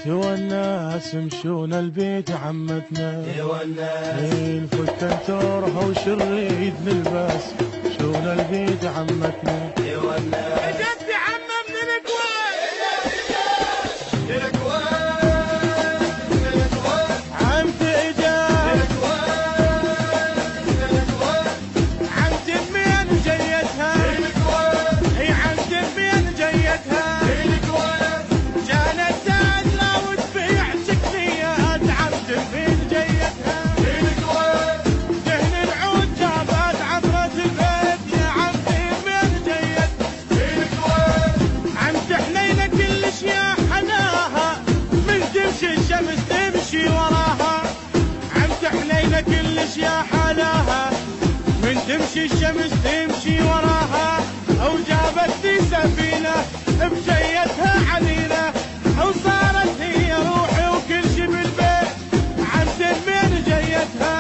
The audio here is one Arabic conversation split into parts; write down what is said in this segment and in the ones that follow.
سوى الناس مشون البيت عمتنا، سوى الناس نفك التورها وشريد نلبس شون البيت عمتنا، سوى الناس جدي عمم من الكويت عمتي اجت عمتي بمين جيتها هي عمتي بمين جيتها كانت تادلة وتبيع سكريات عمتي بمين جيتها دهن العود جابت عبرة البيت يا عمتي بمين جيتها عمتي حنينة كلش يا حناها من تمشي الشمس تمشي وراها عمتي حنينة كلش يا حناها من تمشي الشمس تمشي وراها او جابت لي سفينة بجيتها علينا وصارت هي روحي وكل شي بالبيت عمتي بمين جيتها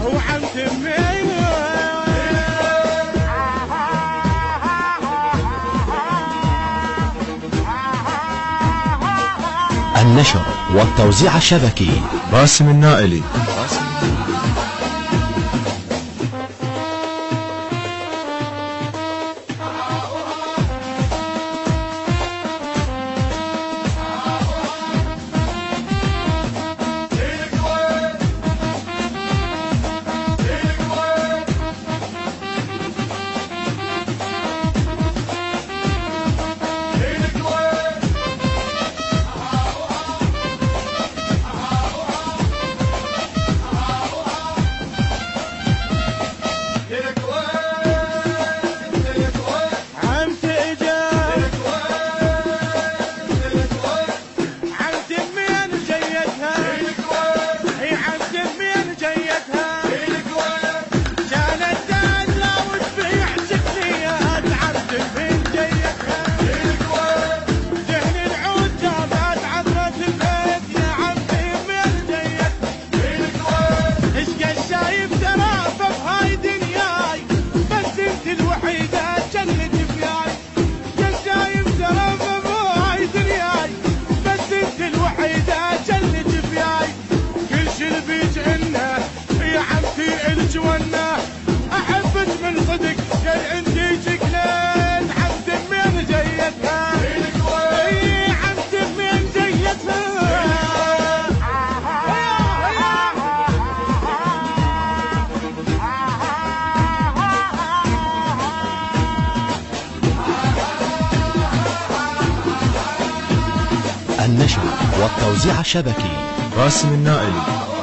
وعمتي بمين النشر والتوزيع الشبكي باسم النائلي. احبك من صدق قال عندي شكلين عمتي بمين جيتها عمتي بمين جيتها النشر والتوزيع الشبكي باسم النائلي.